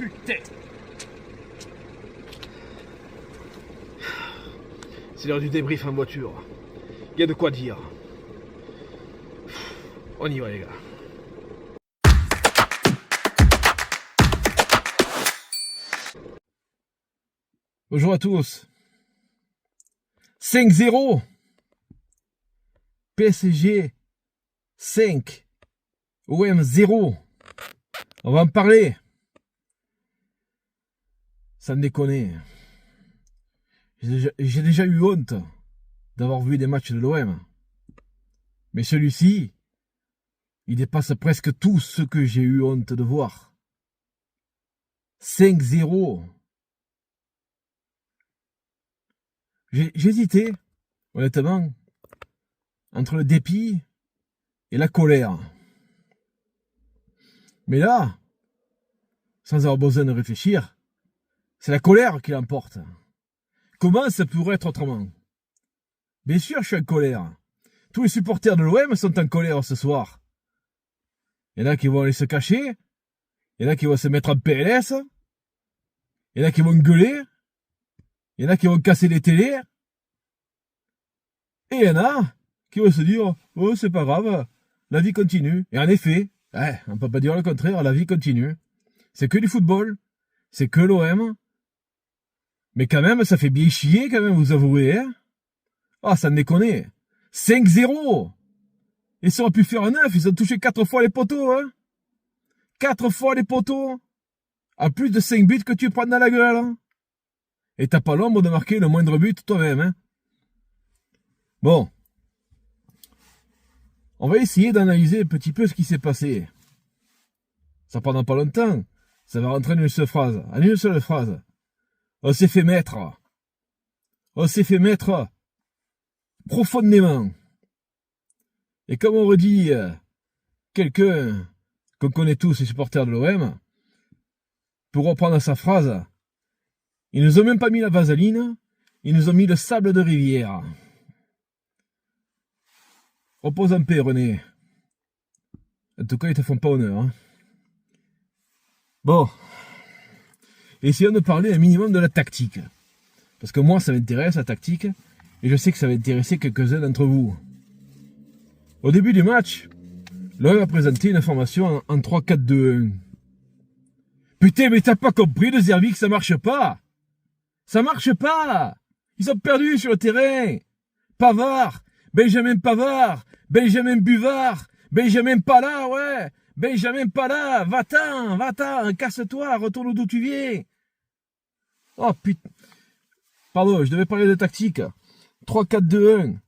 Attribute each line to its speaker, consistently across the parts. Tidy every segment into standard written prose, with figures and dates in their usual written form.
Speaker 1: putain. C'est l'heure du débrief en voiture. Il y a de quoi dire. On y va les gars. Bonjour à tous. 5-0. PSG 5. OM 0. On va en parler. Sans déconner. J'ai déjà eu honte d'avoir vu des matchs de l'OM. Mais celui-ci, il dépasse presque tout ce que j'ai eu honte de voir. 5-0. J'hésitais, honnêtement, entre le dépit et la colère. Mais là, sans avoir besoin de réfléchir, c'est la colère qui l'emporte. Comment ça pourrait être autrement? Bien sûr, je suis en colère. Tous les supporters de l'OM sont en colère ce soir. Il y en a qui vont aller se cacher. Il y en a qui vont se mettre en PLS. Il y en a qui vont gueuler. Il y en a qui vont casser les télés. Et il y en a qui vont se dire « Oh, c'est pas grave, la vie continue. » Et en effet, on peut pas dire le contraire, la vie continue. C'est que du football. C'est que l'OM. Mais quand même, ça fait bien chier, quand même, vous avouez, hein. Ah, ça me déconne. 5-0. Et ça aurait pu faire un 9, ils ont touché 4 fois les poteaux, hein. 4 fois les poteaux. À plus de 5 buts que tu prends dans la gueule, hein. Et t'as pas l'ombre de marquer le moindre but toi-même, hein. Bon. On va essayer d'analyser un petit peu ce qui s'est passé. Ça prendra pas longtemps. Ça va rentrer en une seule phrase. En une seule phrase. On s'est fait mettre. On s'est fait mettre profondément. Et comme on redit quelqu'un qu'on connaît tous, les supporters de l'OM, pour reprendre sa phrase, ils nous ont même pas mis la vaseline, ils nous ont mis le sable de rivière. Repose en paix, René. En tout cas, ils te font pas honneur. Hein. Bon. Essayons de parler un minimum de la tactique. Parce que moi, ça m'intéresse, la tactique. Et je sais que ça va intéresser quelques-uns d'entre vous. Au début du match, l'OM a présenté une formation en 3-4-2-1. Putain, mais t'as pas compris de Zerbi que ça marche pas. Ça marche pas. Ils ont perdu sur le terrain. Pavard, Benjamin Pavard, Benjamin Buvard, Benjamin Pala, ouais. Benjamin Pala, va-t'en, casse-toi, retourne d'où tu viens. Oh putain. Pardon, je devais parler de tactique. 3-4-2-1.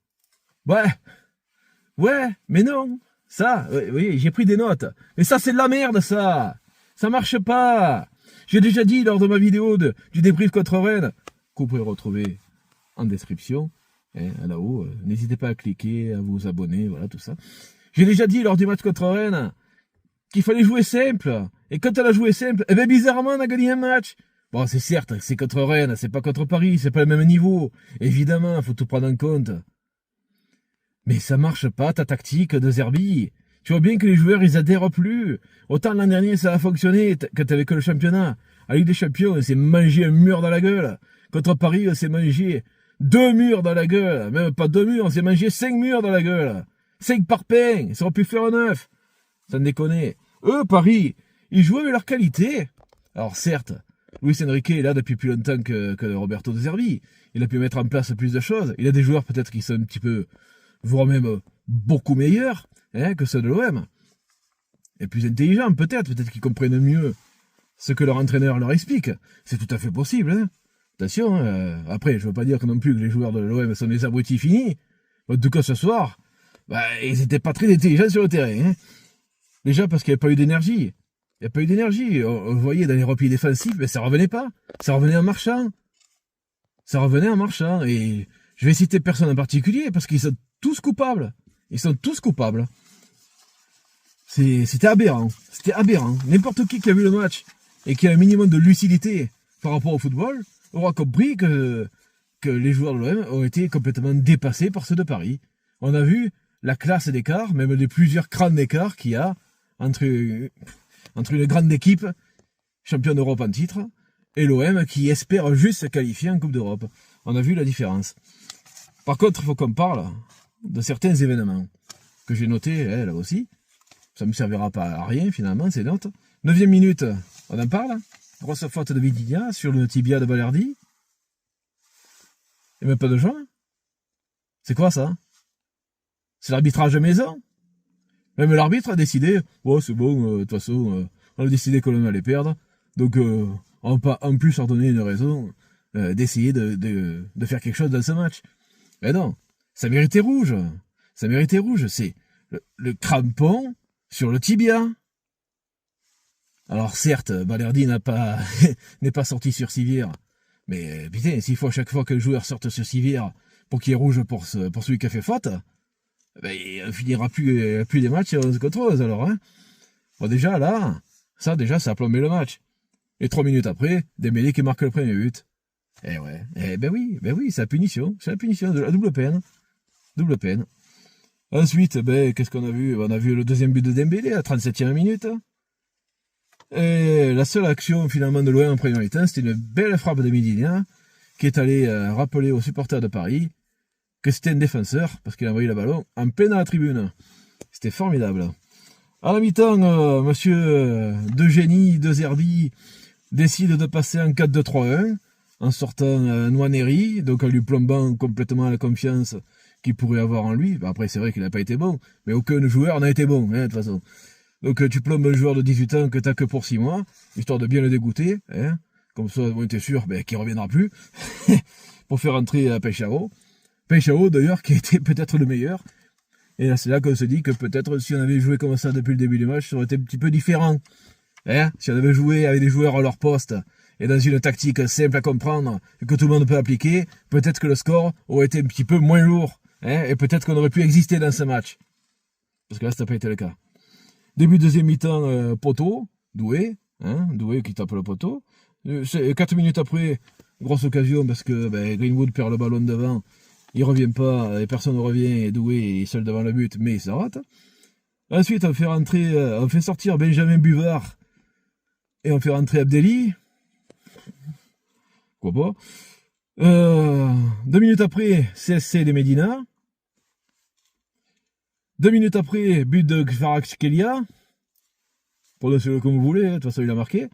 Speaker 1: Ouais, mais non. Ça, oui, j'ai pris des notes. Mais ça, c'est de la merde, ça. Ça marche pas. J'ai déjà dit lors de ma vidéo du débrief contre Rennes, que vous pouvez retrouver en description, là-haut. N'hésitez pas à cliquer, à vous abonner, voilà, tout ça. J'ai déjà dit lors du match contre Rennes qu'il fallait jouer simple. Et quand on a joué simple, eh ben bizarrement, on a gagné un match. Bon, c'est certes, c'est contre Rennes, c'est pas contre Paris, c'est pas le même niveau. Évidemment, faut tout prendre en compte. Mais ça marche pas, ta tactique de Zerbi. Tu vois bien que les joueurs, ils adhèrent plus. Autant l'an dernier, ça a fonctionné quand t'avais que le championnat. À Ligue des Champions, on s'est mangé un mur dans la gueule. Contre Paris, on s'est mangé 2 murs dans la gueule. Même pas 2 murs, on s'est mangé 5 murs dans la gueule. 5 par pain, ça aurait pu faire un 9. Ça me déconne. Eux, Paris, ils jouaient avec leur qualité. Alors certes, Luis Enrique est là depuis plus longtemps que Roberto De Zerbi. Il a pu mettre en place plus de choses. Il a des joueurs peut-être qui sont un petit peu, voire même beaucoup meilleurs que ceux de l'OM. Et plus intelligents peut-être qu'ils comprennent mieux ce que leur entraîneur leur explique. C'est tout à fait possible. Hein. Attention, après, je veux pas dire que non plus que les joueurs de l'OM sont des abrutis finis. En tout cas, ce soir, ils étaient pas très intelligents sur le terrain. Hein. Déjà parce qu'il n'y a pas eu d'énergie. Il n'y a pas eu d'énergie. On voyait dans les replis défensifs, mais ça revenait pas. Ça revenait en marchant. Ça revenait en marchant. Et je vais citer personne en particulier parce qu'ils sont tous coupables. Ils sont tous coupables. C'était aberrant. C'était aberrant. N'importe qui a vu le match et qui a un minimum de lucidité par rapport au football aura compris que les joueurs de l'OM ont été complètement dépassés par ceux de Paris. On a vu la classe d'écart, même les plusieurs crans d'écart qu'il y a entre une grande équipe champion d'Europe en titre, et l'OM qui espère juste se qualifier en Coupe d'Europe. On a vu la différence. Par contre, il faut qu'on parle de certains événements que j'ai notés là aussi. Ça ne me servira pas à rien finalement, ces notes. 9e minute, on en parle. Grosse faute de Vitinha sur le tibia de Balerdi. Et même pas de jaune. C'est quoi ça? C'est l'arbitrage maison. Même l'arbitre a décidé, oh c'est bon, de toute façon, on a décidé que l'on allait perdre. Donc on va pas en plus leur donner une raison d'essayer de faire quelque chose dans ce match. Mais non, ça méritait rouge. Ça méritait rouge. C'est le crampon sur le tibia. Alors certes, Balerdi n'est pas sorti sur civière. Mais putain, s'il faut à chaque fois que le joueur sorte sur civière pour qu'il y ait rouge pour celui qui a fait faute, ben, il finira plus des matchs 11 contre 11 alors. Hein. Bon déjà là, ça a plombé le match. Et 3 minutes après, Dembélé qui marque le premier but. Eh ouais, ben oui, c'est la punition, la double peine. Double peine. Ensuite, qu'est-ce qu'on a vu? On a vu le deuxième but de Dembélé à 37e minute. Et la seule action finalement de l'OM en première mi-temps, c'était une belle frappe de Vitinha qui est allé rappeler aux supporters de Paris que c'était un défenseur parce qu'il a envoyé le ballon en plein dans la tribune. C'était formidable. À la mi-temps, monsieur De Génie, De Zerbi décide de passer en 4-2-3-1 en sortant Nwaneri, donc en lui plombant complètement la confiance qu'il pourrait avoir en lui. Après, c'est vrai qu'il n'a pas été bon, mais aucun joueur n'a été bon, de toute façon. Donc tu plombes un joueur de 18 ans que tu n'as que pour 6 mois, histoire de bien le dégoûter, hein, comme ça, bon, tu es sûr qu'il ne reviendra plus, pour faire entrer Peixao. Peixao, d'ailleurs, qui était peut-être le meilleur. Et là, c'est là qu'on se dit que peut-être si on avait joué comme ça depuis le début du match, ça aurait été un petit peu différent. Hein, si on avait joué avec des joueurs à leur poste, et dans une tactique simple à comprendre, et que tout le monde peut appliquer, peut-être que le score aurait été un petit peu moins lourd. Hein, et peut-être qu'on aurait pu exister dans ce match. Parce que là, ça n'a pas été le cas. Début deuxième mi-temps, poteau, Doué qui tape le poteau. 4 minutes après, grosse occasion parce que Greenwood perd le ballon devant, il revient pas, et personne ne revient, et Doué est seul devant le but, mais ça rate. Ensuite, on fait sortir Benjamin Buvard, et on fait rentrer Abdelli. Quoi pas. 2 minutes après, CSC de Medina. 2 minutes après, but de Kvaratskhelia. Prononcez-le comme vous voulez, de toute façon il a marqué.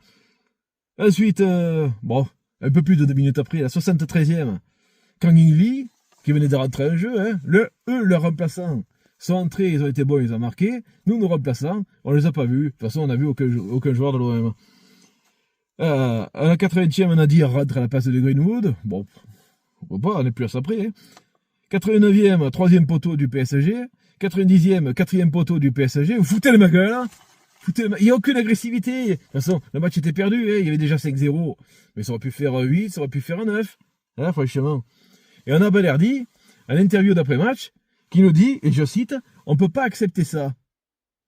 Speaker 1: Ensuite, un peu plus de 2 minutes après, la 73e, Kang In Lee, qui venait de rentrer en jeu, hein, leurs remplaçants sont entrés, ils ont été bons, ils ont marqué. Nous, nos remplaçants, on les a pas vus. De toute façon, on n'a vu aucun joueur de l'OM. À la 80e, Nadir rentre à la place de Greenwood. Bon, pourquoi pas, on est plus à ça près. Hein. 89e, 3e poteau du PSG. 90e, 4e poteau du PSG. Vous foutez ma gueule, hein. Il n'y a aucune agressivité. De toute façon, le match était perdu. Hein. Il y avait déjà 5-0. Mais ça aurait pu faire 8, ça aurait pu faire 9. Hein, franchement. Et on a Balerdi, à l'interview d'après-match, qui nous dit, et je cite, on ne peut pas accepter ça.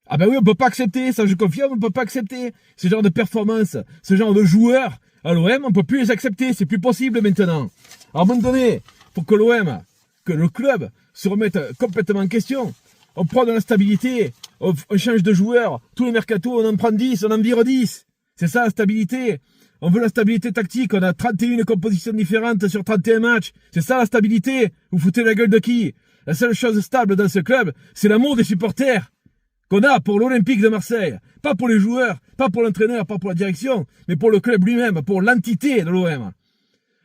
Speaker 1: Ah ben oui, on peut pas accepter, ça je confirme, on peut pas accepter. Ce genre de performance, ce genre de joueurs à l'OM, on peut plus les accepter, c'est plus possible maintenant. Alors à un moment donné, pour que l'OM, que le club se remette complètement en question, on prend de la stabilité, on change de joueurs, tous les mercatos, on en prend 10, on en vire 10. C'est ça la stabilité. On veut la stabilité tactique, on a 31 compositions différentes sur 31 matchs. C'est ça la stabilité. Vous foutez la gueule de qui? La seule chose stable dans ce club, c'est l'amour des supporters qu'on a pour l'Olympique de Marseille. Pas pour les joueurs, pas pour l'entraîneur, pas pour la direction, mais pour le club lui-même, pour l'entité de l'OM. Alors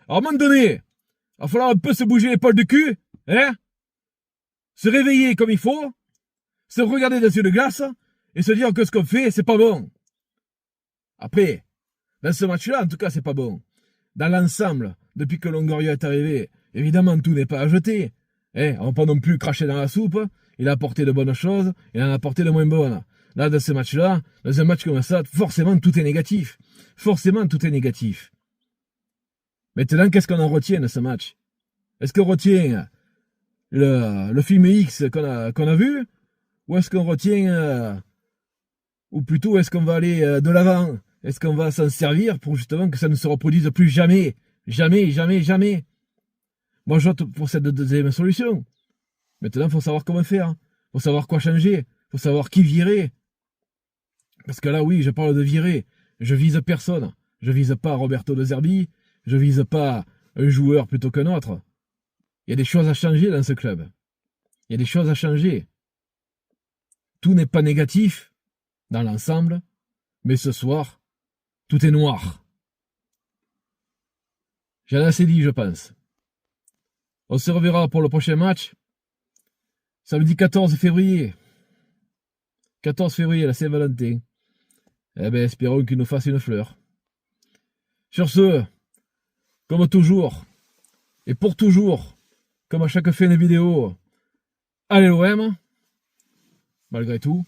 Speaker 1: à un moment donné, il va falloir un peu se bouger l'épaule du cul, hein, se réveiller comme il faut, se regarder dans une glace et se dire que ce qu'on fait, c'est pas bon. Après, dans ce match-là, en tout cas, c'est pas bon. Dans l'ensemble, depuis que Longoria est arrivé, évidemment, tout n'est pas à jeter. On va pas non plus cracher dans la soupe. Il a apporté de bonnes choses, il en a apporté de moins bonnes. Là, dans ce match-là, dans un match comme ça, forcément, tout est négatif. Forcément, tout est négatif. Maintenant, qu'est-ce qu'on en retient de ce match? Est-ce qu'on retient le film X qu'on a vu? Ou est-ce qu'on retient... ou plutôt, est-ce qu'on va aller de l'avant? Est-ce qu'on va s'en servir pour justement que ça ne se reproduise plus jamais? Jamais, jamais, jamais. Moi, je vote pour cette deuxième solution. Maintenant, il faut savoir comment faire. Il faut savoir quoi changer. Il faut savoir qui virer. Parce que là, oui, je parle de virer. Je vise personne. Je vise pas Roberto De Zerbi. Je vise pas un joueur plutôt qu'un autre. Il y a des choses à changer dans ce club. Il y a des choses à changer. Tout n'est pas négatif dans l'ensemble, mais ce soir, tout est noir. J'en ai assez dit, je pense. On se reverra pour le prochain match. Samedi 14 février. 14 février, la Saint-Valentin. Eh ben, espérons qu'il nous fasse une fleur. Sur ce, comme toujours, et pour toujours, comme à chaque fin de vidéo, allez l'OM, malgré tout.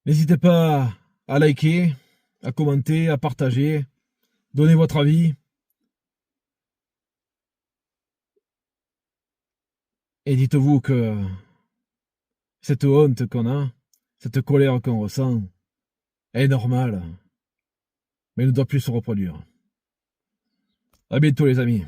Speaker 1: N'hésitez pas à liker, à commenter, à partager, donner votre avis. Et dites-vous que cette honte qu'on a, cette colère qu'on ressent, est normale, mais ne doit plus se reproduire. À bientôt les amis.